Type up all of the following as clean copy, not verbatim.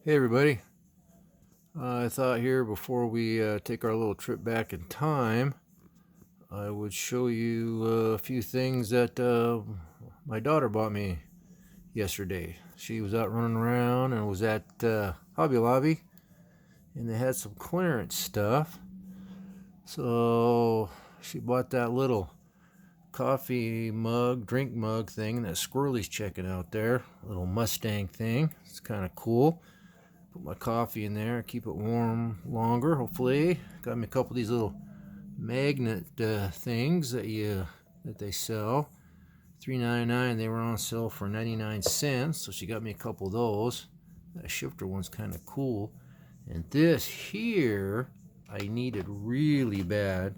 Hey everybody, I thought here before we take our little trip back in time, I would show you a few things that my daughter bought me yesterday. She was out running around and was at Hobby Lobby, and they had some clearance stuff. So she bought that little coffee mug, drink mug thing that Squirrely's checking out there, little Mustang thing. It's kind of cool. Put my coffee in there, keep it warm longer, hopefully. Got me a couple of these little magnet things that they sell. $3.99. They were on sale for 99 cents, so she got me a couple of those. That shifter one's kind of cool. And this here I needed really bad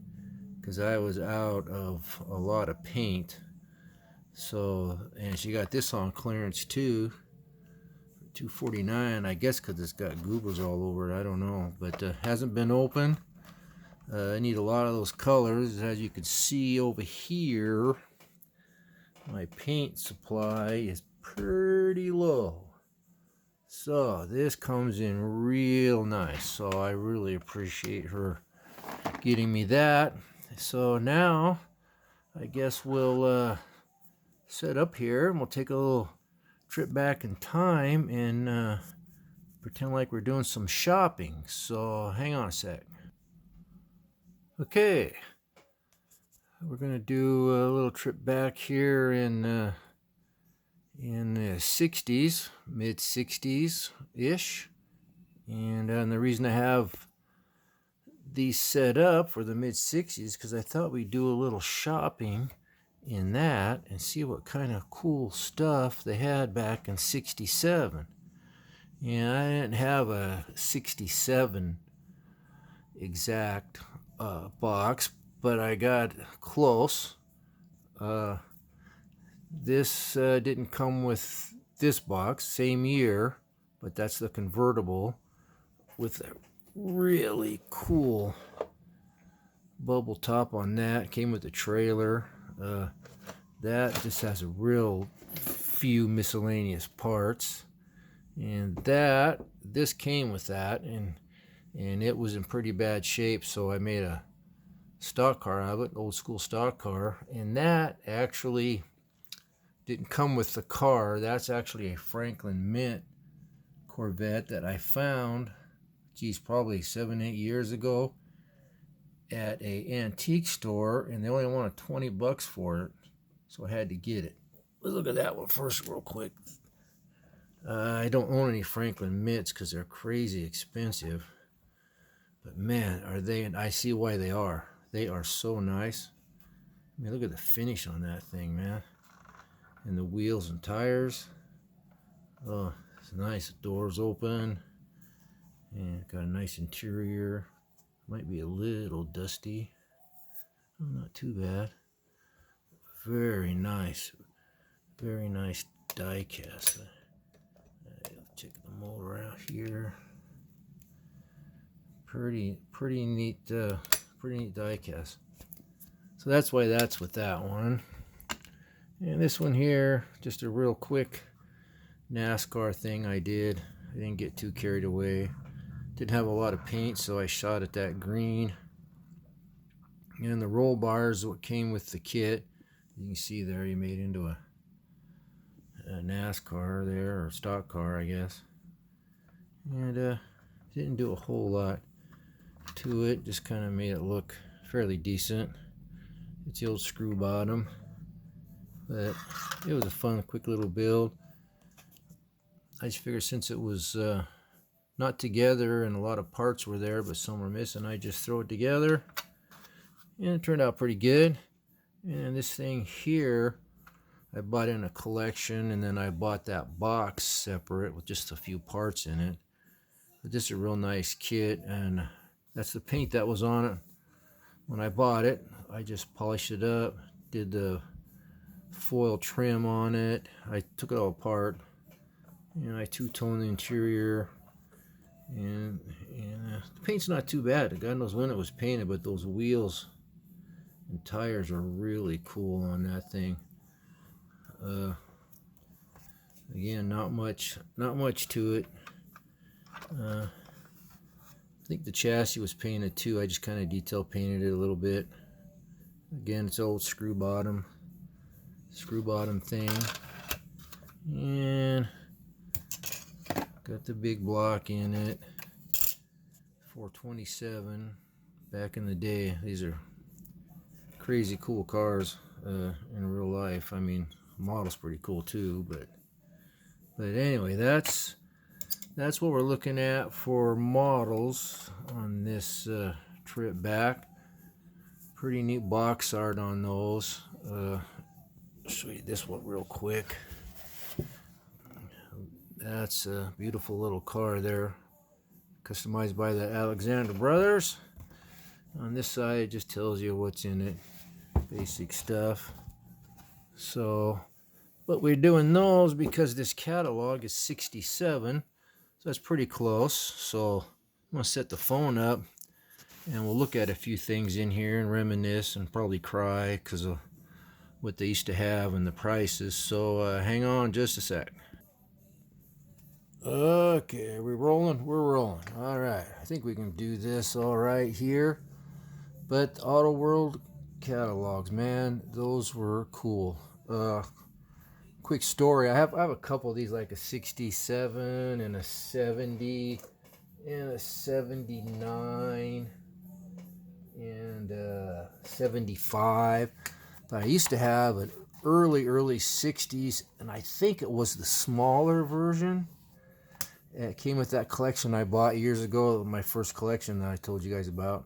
because I was out of a lot of paint. So, and she got this on clearance too. $2.49, I guess, because it's got goobers all over it. I don't know, but hasn't been opened. I need a lot of those colors. As you can see over here, my paint supply is pretty low. So this comes in real nice. So I really appreciate her getting me that. So now I guess we'll set up here and we'll take a little trip back in time and pretend like we're doing some shopping. So hang on a sec. Okay, we're gonna do a little trip back here in the 60s, mid 60s ish, and the reason I have these set up for the mid 60s because I thought we'd do a little shopping in that and see what kind of cool stuff they had back in 67. And I didn't have a 67 exact box, but I got close. This didn't come with this box, same year, but that's the convertible with a really cool bubble top on that. Came with the trailer. That just has a real few miscellaneous parts. And this came with that, and it was in pretty bad shape, so I made a stock car out of it, old school stock car. And that actually didn't come with the car. That's actually a Franklin Mint Corvette that I found, probably 7-8 years ago at a antique store, and they only wanted $20 for it, so I had to get it. Let's look at that one first real quick. I don't own any Franklin Mints because they're crazy expensive. But man, are they, and I see why they are. They are so nice. I mean, look at the finish on that thing, man. And the wheels and tires. Oh, it's nice. The doors open. And got a nice interior. Might be a little dusty. Oh, not too bad. Very nice. Very nice die cast. Check the motor out here. Pretty neat die cast. So that's why that's with that one. And this one here, just a real quick NASCAR thing I did. I didn't get too carried away. Didn't have a lot of paint, so I shot at that green. And the roll bars, what came with the kit. You can see there, you made into a NASCAR there, or stock car, I guess. And didn't do a whole lot to it, just kind of made it look fairly decent. It's the old screw bottom, but it was a fun, quick little build. I just figured since it was not together and a lot of parts were there, but some were missing, I just throw it together, and it turned out pretty good. And this thing here, I bought in a collection, and then I bought that box separate with just a few parts in it. But this is a real nice kit, and that's the paint that was on it when I bought it. I just polished it up, did the foil trim on it. I took it all apart, and I two-toned the interior, and the paint's not too bad. God knows when it was painted, but those wheels and tires are really cool on that thing. Again, not much to it. I think the chassis was painted too. I just kind of detail painted it a little bit. Again, it's old screw bottom thing. And got the big block in it. 427. Back in the day, these are crazy cool cars in real life. I mean, the model's pretty cool too, but anyway, that's what we're looking at for models on this trip back. Pretty neat box art on those. I'll show you this one real quick. That's a beautiful little car there, customized by the Alexander brothers. On this side, it just tells you what's in it, basic stuff. So, but we're doing those because this catalog is 67, so that's pretty close. So I'm gonna set the phone up and we'll look at a few things in here and reminisce and probably cry because of what they used to have and the prices. So hang on just a sec. Okay, we're rolling? We're rolling. All right, I think we can do this all right here. But Auto World catalogs, man, those were cool. Quick story, I have a couple of these, like a 67 and a 70 and a 79 and 75. But I used to have an early 60s, and I think it was the smaller version. It came with that collection I bought years ago, my first collection that I told you guys about.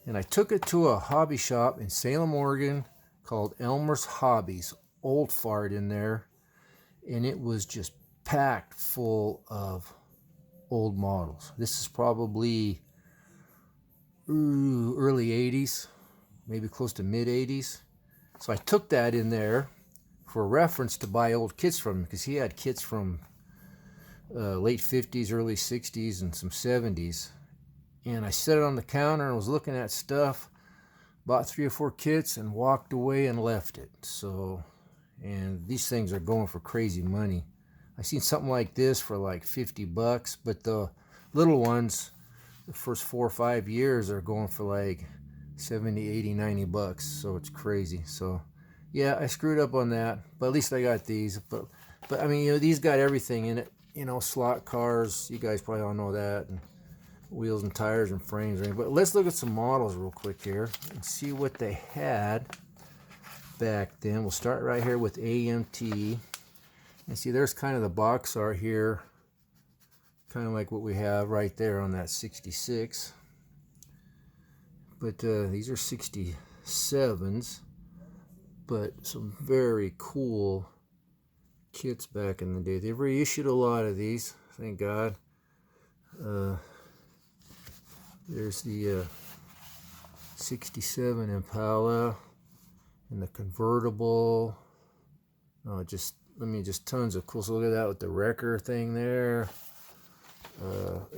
And I took it to a hobby shop in Salem, Oregon called Elmer's Hobbies. Old fart in there. And it was just packed full of old models. This is probably early 80s, maybe close to mid 80s. So I took that in there for reference to buy old kits from him, because he had kits from late 50s, early 60s, and some 70s. And I set it on the counter and was looking at stuff, bought 3 or 4 kits and walked away and left it. So, and these things are going for crazy money. I seen something like this for like $50, but the little ones, the first 4 or 5 years, are going for like 70, 80, 90 bucks. So it's crazy. So yeah, I screwed up on that, but at least I got these. But I mean, you know, these got everything in it. You know, slot cars, you guys probably all know that, and wheels and tires and frames. But let's look at some models real quick here and see what they had back then. We'll start right here with AMT. And see, there's kind of the box art here, kind of like what we have right there on that 66. But these are 67s, but some very cool kits back in the day. They've reissued a lot of these, thank God. There's the 67 Impala and the convertible. Oh, just tons of cool. So look at that with the wrecker thing there.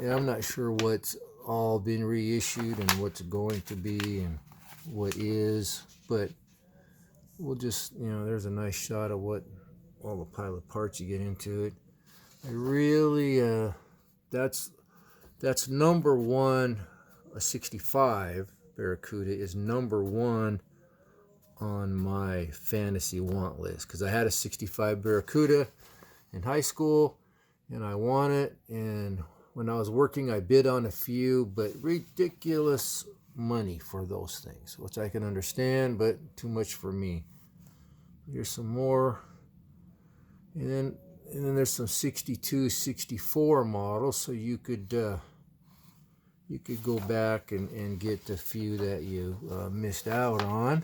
Yeah, I'm not sure what's all been reissued and what's going to be and what is, but we'll just, you know, there's a nice shot of what all the pile of parts you get into it. I really, that's number one. A 65 Barracuda is number one on my fantasy want list, because I had a 65 Barracuda in high school and I won it, and when I was working I bid on a few, but ridiculous money for those things, which I can understand, but too much for me. Here's some more, and then there's some 62, 64 models, so you could go back and get the few that you missed out on.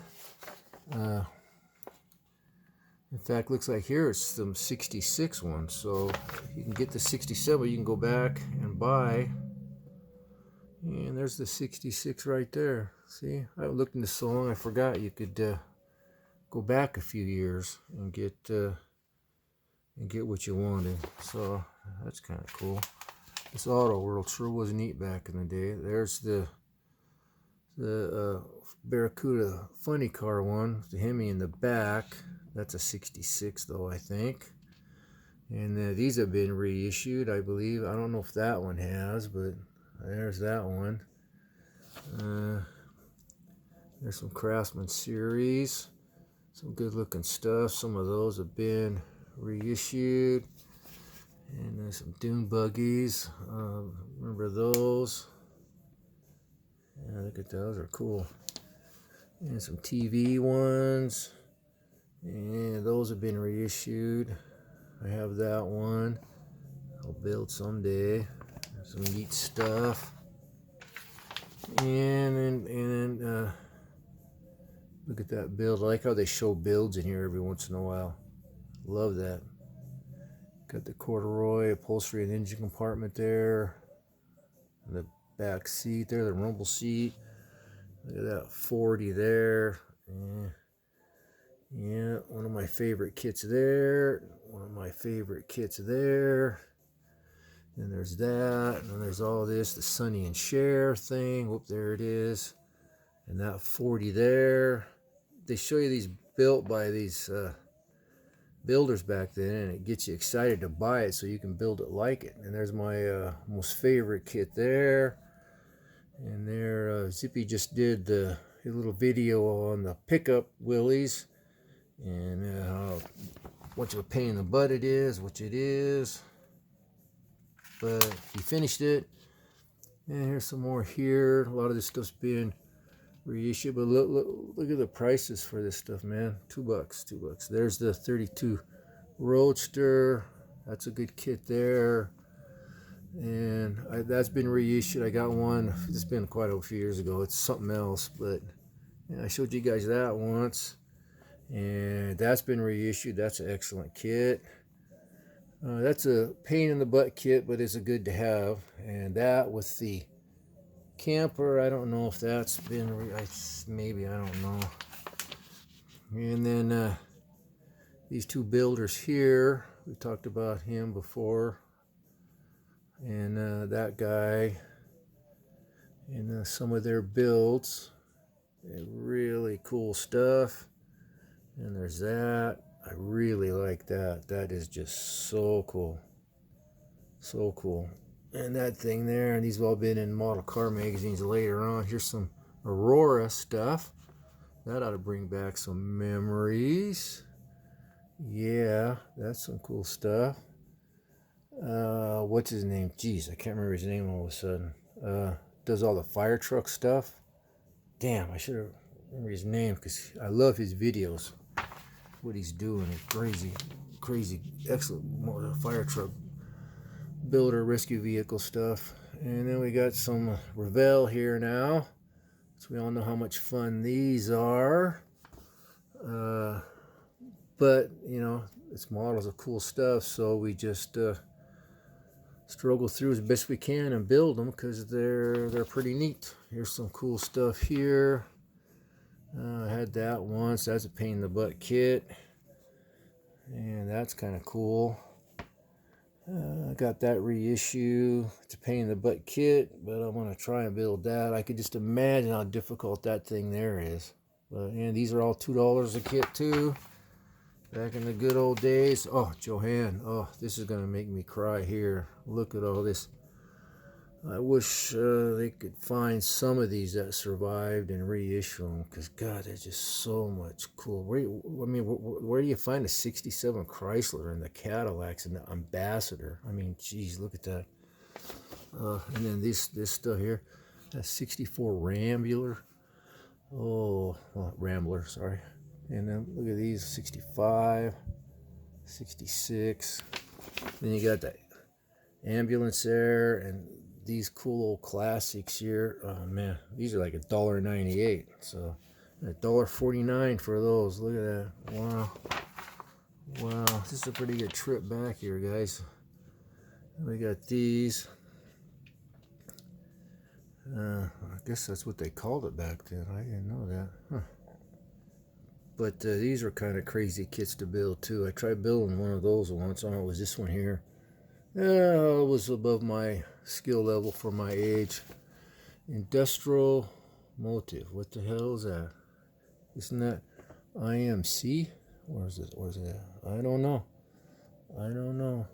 In fact, looks like here it's some 66 ones, so you can get the 67, you can go back and buy. And there's the 66 right there. See, I haven't looked into so long, I forgot you could go back a few years and get what you wanted. So that's kind of cool. This Auto World sure was neat back in the day. There's the Barracuda funny car one, the Hemi in the back. That's a 66 though, I think. And these have been reissued, I believe. I don't know if that one has, but there's that one. There's some Craftsman series. Some good looking stuff. Some of those have been reissued. And there's some dune buggies. Remember those? Yeah, look at those, are cool. And some TV ones. And those have been reissued. I have that one. I'll build someday. Some neat stuff. And look at that build. I like how they show builds in here every once in a while. Love that. Got the corduroy upholstery and engine compartment there. And the back seat there, the rumble seat. Look at that 40 there. Yeah, one of my favorite kits there. One of my favorite kits there. And there's that. And then there's all this, the Sonny and Cher thing. Whoop, there it is. And that 40 there. They show you these built by these builders back then, and it gets you excited to buy it so you can build it like it. And there's my most favorite kit there. And there, Zippy just did a little video on the pickup Willies, and how much of a pain in the butt it is, which it is. But he finished it. And here's some more here. A lot of this stuff's being reissued, but look at the prices for this stuff, man. $2. There's the 32 Roadster. That's a good kit there. And that's been reissued. I got one. It's been quite a few years ago. It's something else, but yeah, I showed you guys that once. And that's been reissued. That's an excellent kit. That's a pain in the butt kit, but it's a good to have. And that with the camper, I don't know if that's been maybe, I don't know. And then these two builders here, we talked about him before, and that guy, and some of their builds, really cool stuff. And there's that. I really like that. That is just so cool, so cool. And that thing there, and these have all been in model car magazines later on. Here's some Aurora stuff. That ought to bring back some memories. Yeah, that's some cool stuff. What's his name? Jeez, I can't remember his name all of a sudden. Does all the fire truck stuff. Damn, I should have remembered his name because I love his videos. What he's doing is crazy, excellent fire truck builder rescue vehicle stuff. And then we got some Revell here now, so we all know how much fun these are. But you know, it's models of cool stuff, so we just struggle through as best we can and build them because they're pretty neat. Here's some cool stuff here. I had that once. That's a pain in the butt kit, and that's kind of cool. I got that reissue. It's a pain in the butt kit, but I'm going to try and build that. I could just imagine how difficult that thing there is. But and these are all $2 a kit too. Back in the good old days. Oh, Joanne. Oh, this is going to make me cry here. Look at all this. I wish they could find some of these that survived and reissue them, because God, there's just so much cool. Where do you find a '67 Chrysler and the Cadillacs and the Ambassador? I mean, geez, look at that. And then this stuff here, that '64 Rambler. Oh, well, Rambler, sorry. And then look at these, 65, 66. Then you got the ambulance there, and these cool old classics here. Oh man, these are like $1.98, so $1.49 for those. Look at that. Wow, this is a pretty good trip back here, guys. We got these. I guess that's what they called it back then. I didn't know that. Huh. But these are kind of crazy kits to build too. I tried building one of those once. Oh, it was this one here. It was above my skill level for my age. Industrial Motive. What the hell is that? Isn't that IMC? Or is it? I don't know. I don't know.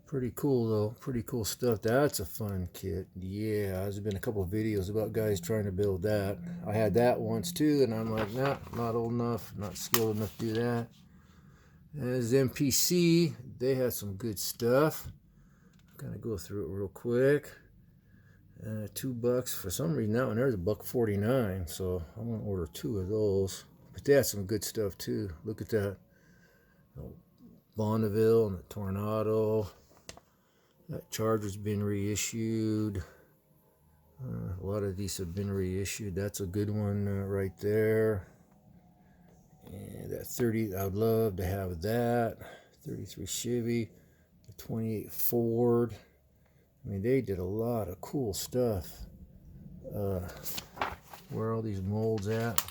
Pretty cool though. Pretty cool stuff. That's a fun kit. Yeah, there's been a couple of videos about guys trying to build that. I had that once too, and I'm like, nah, not old enough, not skilled enough to do that. As MPC, they had some good stuff. Kind of go through it real quick. $2 for some reason. That one there's $1.49, so I'm gonna order 2 of those. But they had some good stuff too. Look at that. Bonneville and the Tornado. That Charger's been reissued. A lot of these have been reissued. That's a good one right there. And that 30, I would love to have that. 33 Chevy, the 28 Ford. I mean, they did a lot of cool stuff. Where are all these molds at?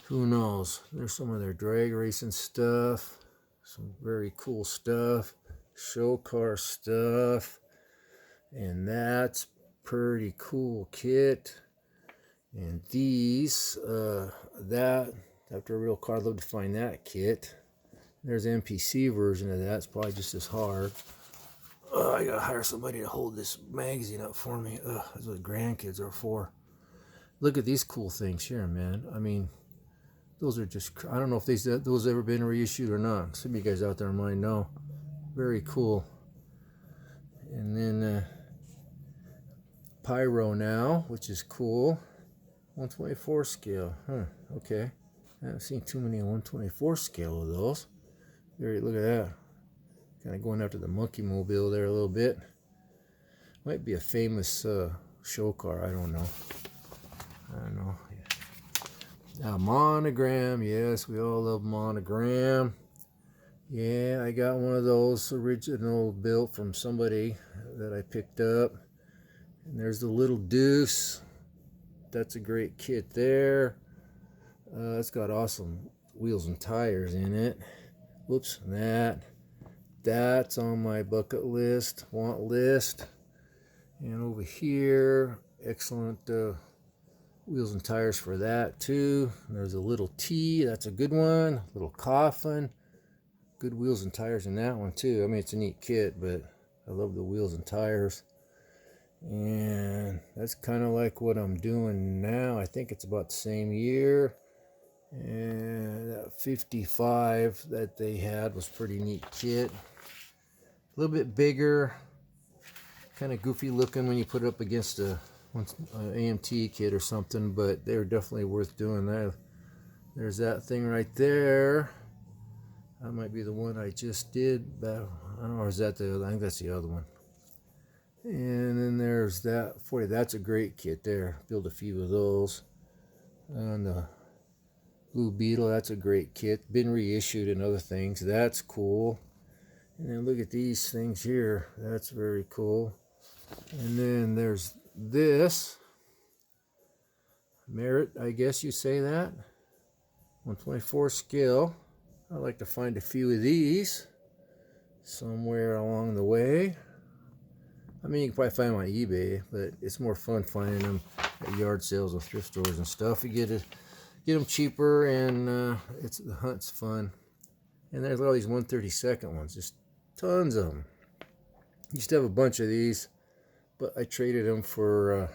Who knows? There's some of their drag racing stuff. Some very cool stuff. Show car stuff. And that's pretty cool kit. And these, that, after a real car, I'd love to find that kit. There's an NPC version of that. It's probably just as hard. I gotta hire somebody to hold this magazine up for me. That's what grandkids are for. Look at these cool things here, man. I mean, those are just, I don't know if those ever been reissued or not. Some of you guys out there might know. Very cool. And then Pyro now, which is cool. 124 scale. Huh, okay. I haven't seen too many 124 scale of those. Look at that. Kind of going after the Monkey Mobile there a little bit. Might be a famous show car. I don't know. Now, Monogram. Yes, we all love Monogram. Yeah, I got one of those original built from somebody that I picked up. And there's the little Deuce. That's a great kit there. It's got awesome wheels and tires in it. Whoops, that's on my bucket list, want list. And over here, excellent wheels and tires for that too. And there's a little T, that's a good one. Little Coffin, good wheels and tires in that one too. I mean, it's a neat kit, but I love the wheels and tires. And that's kind of like what I'm doing now. I think it's about the same year. And that 55 that they had was pretty neat kit. A little bit bigger, kind of goofy looking when you put it up against a AMT kit or something, but they're definitely worth doing that. There's that thing right there. That might be the one I just did. I don't know, or is that the other? I think that's the other one. And then there's that 40. That's a great kit there. Build a few of those. And the Blue Beetle, that's a great kit. Been reissued and other things. That's cool. And then look at these things here. That's very cool. And then there's this. Merit, I guess you say that. 124 scale. I'd like to find a few of these somewhere along the way. I mean, you can probably find them on eBay, but it's more fun finding them at yard sales or thrift stores and stuff. You get them cheaper, and the hunt's fun. And there's all these 132nd ones, just tons of them. Used to have a bunch of these, but I traded them for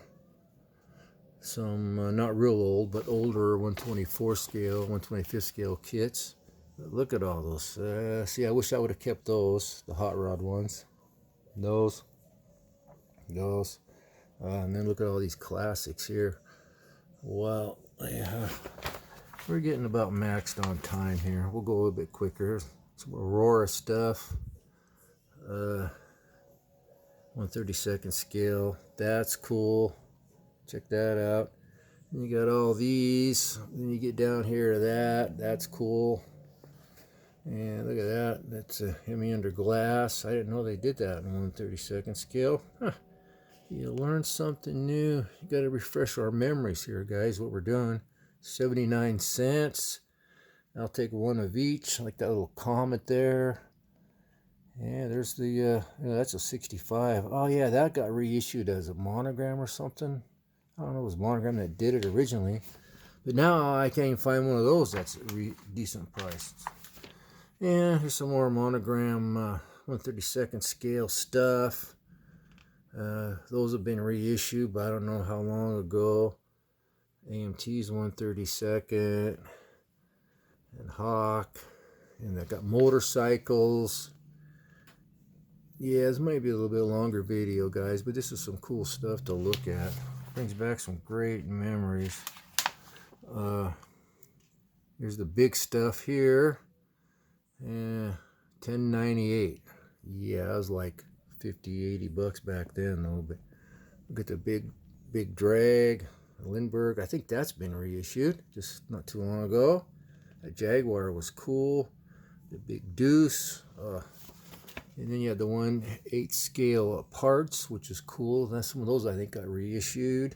some not real old, but older 124 scale, 125th scale kits. But look at all those. See, I wish I would have kept those, the hot rod ones. Those. And then look at all these classics here. Well, yeah, we're getting about maxed on time here. We'll go a little bit quicker. Some Aurora stuff. 132nd scale. That's cool. Check that out. And you got all these. Then you get down here to that. That's cool. And look at that. That's a Hemi under glass. I didn't know they did that in 132nd scale. Huh. You learn something new. You got to refresh our memories here, guys, what we're doing. 79 cents. I'll take one of each, like that little comet there. Yeah, there's the, that's a 65. Oh, yeah, that got reissued as a Monogram or something. I don't know, it was Monogram that did it originally. But now I can't even find one of those that's a decent price. And here's some more Monogram 1/32 scale stuff. Those have been reissued, but I don't know how long ago. AMT's 1/32 and Hawk. And I got motorcycles. Yeah, this might be a little bit longer video, guys, but this is some cool stuff to look at. Brings back some great memories. Here's the big stuff here. Yeah, $10.98. Yeah, that was like 50, 80 bucks back then, though. But look at the big drag, Lindbergh. I think that's been reissued just not too long ago. That Jaguar was cool. The big Deuce. And then you had the 1/8 scale parts, which is cool. That's some of those I think got reissued.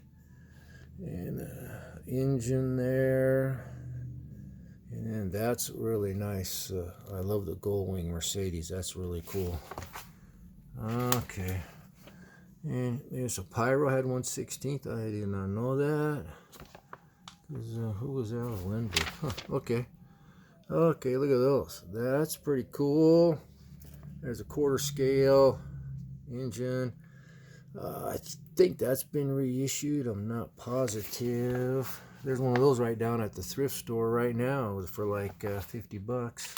And engine there. And then that's really nice. I love the Goldwing Mercedes. That's really cool. Okay. And there's a Pyro. Had 1/16. I did not know that. Who was that? Lindbergh. Huh, okay. Okay, look at those. That's pretty cool. There's a 1/4 scale engine. I think that's been reissued. I'm not positive. There's one of those right down at the thrift store right now for like 50 bucks.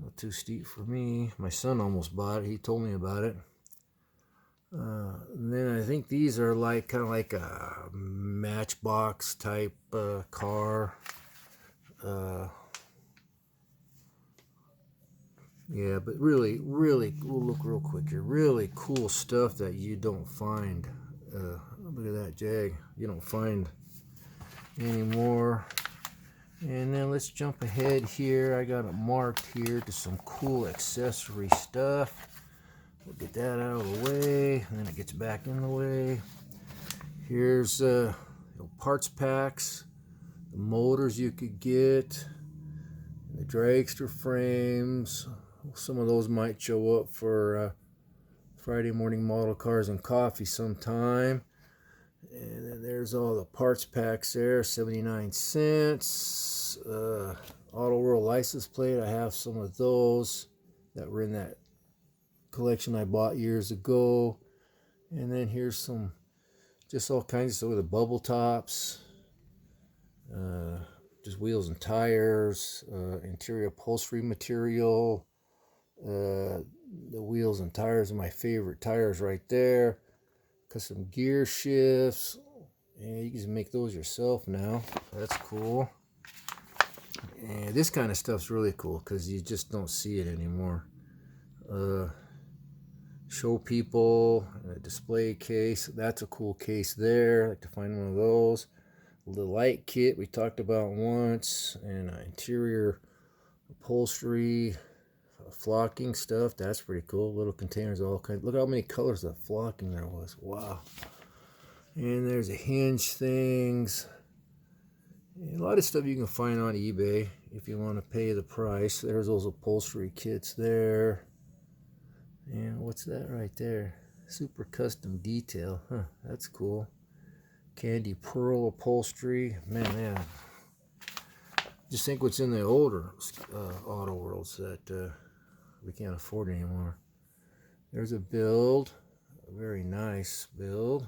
Not too steep for me. My son almost bought it. He told me about it. And then I think these are like kind of like a Matchbox type car. Yeah, but really, we'll look real quick here. Really cool stuff that you don't find. Look at that Jag. You don't find anymore. And then let's jump ahead here. I got it marked here to some cool accessory stuff. We'll get that out of the way, and then it gets back in the way. Here's parts packs, the motors you could get, the dragster frames. Some of those might show up for Friday morning model cars and coffee sometime. And then there's all the parts packs there, 79 cents. Auto World license plate, I have some of those that were in that collection I bought years ago. And then here's some, just all kinds of stuff with the bubble tops, just wheels and tires, interior upholstery material. The wheels and tires are my favorite tires right there. Custom gear shifts. Yeah, you can make those yourself now. That's cool. And this kind of stuff's really cool because you just don't see it anymore. Show people, a display case. That's a cool case there. I like to find one of those. The light kit we talked about once. And interior upholstery. Flocking stuff, that's pretty cool. Little containers, all kinds. Look how many colors of flocking there was. Wow. And there's a hinge things. And a lot of stuff you can find on eBay if you want to pay the price. There's those upholstery kits there. And what's that right there? Super custom detail. Huh, that's cool. Candy pearl upholstery. Man, yeah. Just think what's in the older Auto Worlds that we can't afford anymore. There's a build, a very nice build.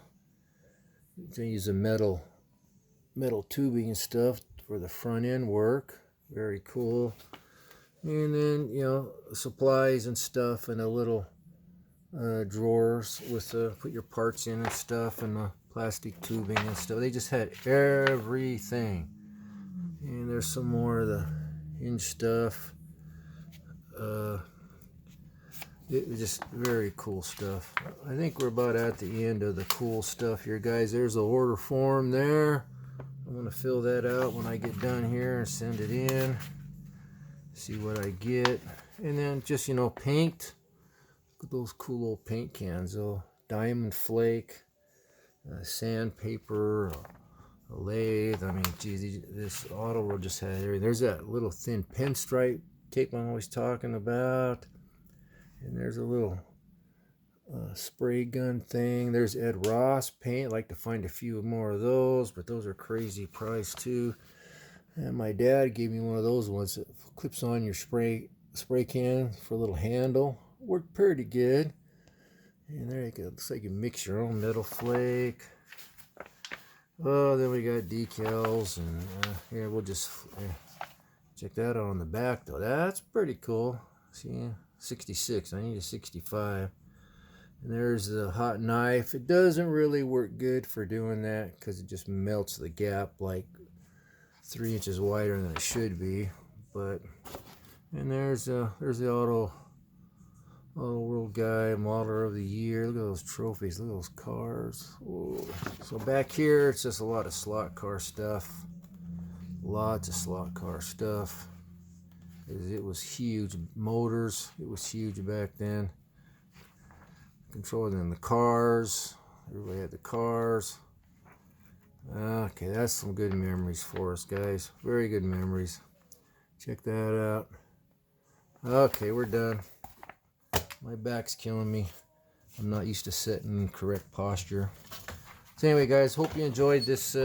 You can use a metal tubing and stuff for the front end work. Very cool. And then, you know, supplies and stuff, and a little drawers with put your parts in and stuff, and the plastic tubing and stuff. They just had everything. And there's some more of the hinge stuff. It was just very cool stuff. I think we're about at the end of the cool stuff here, guys. There's the order form there. I'm going to fill that out when I get done here and send it in. See what I get. And then just, you know, paint. Look at those cool old paint cans. Oh, diamond flake, sandpaper, a lathe. I mean, geez, this Auto World just had everything. There's that little thin pinstripe tape I'm always talking about. And there's a little spray gun thing. There's Ed Ross paint. I'd like to find a few more of those, but those are crazy price too. And my dad gave me one of those ones that clips on your spray spray can for a little handle. Worked pretty good. And there you go. Looks like you mix your own metal flake. Oh, then we got decals, and here we'll just check that out on the back though. That's pretty cool. See, 66. I need a 65. And there's the hot knife. It doesn't really work good for doing that because it just melts the gap like 3 inches wider than it should be. But and there's the auto world guy, modeler of the year. Look at those trophies. Look at those cars. Whoa. So back here, it's just a lot of slot car stuff. Lots of slot car stuff. It was huge. Motors. It was huge back then. Controlling the cars. Everybody had the cars. Okay, that's some good memories for us, guys. Very good memories. Check that out. Okay, we're done. My back's killing me. I'm not used to sitting in correct posture. So anyway, guys, hope you enjoyed this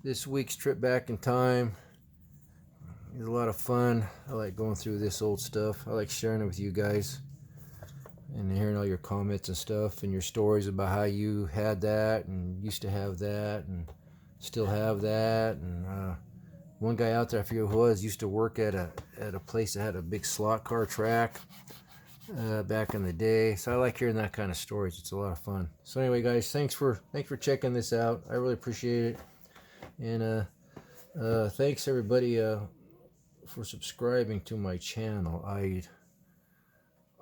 this week's trip back in time. It was a lot of fun. I like going through this old stuff. I like sharing it with you guys and hearing all your comments and stuff and your stories about how you had that and used to have that and still have that. And one guy out there, I forget who it was, used to work at a place that had a big slot car track back in the day. So I like hearing that kind of stories. It's a lot of fun. So anyway, guys, thanks for checking this out. I really appreciate it. And thanks everybody for subscribing to my channel.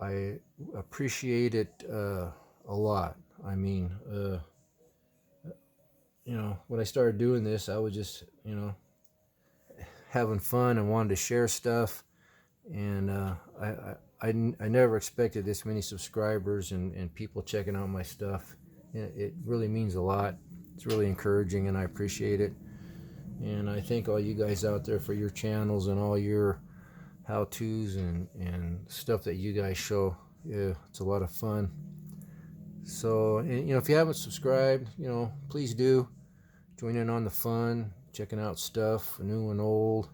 I appreciate it a lot. I mean, you know, when I started doing this, I was just, you know, having fun and wanted to share stuff. And I never expected this many subscribers and people checking out my stuff. It really means a lot. It's really encouraging, and I appreciate it. And I thank all you guys out there for your channels and all your how-tos and stuff that you guys show. Yeah, it's a lot of fun. So, and, you know, if you haven't subscribed, you know, please do. Join in on the fun, checking out stuff, new and old.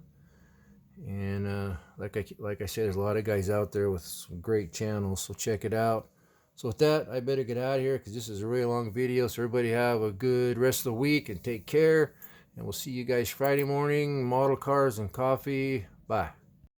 And like I said, there's a lot of guys out there with some great channels, so check it out. So with that, I better get out of here because this is a really long video. So everybody have a good rest of the week and take care. And we'll see you guys Friday morning. Model cars and coffee. Bye.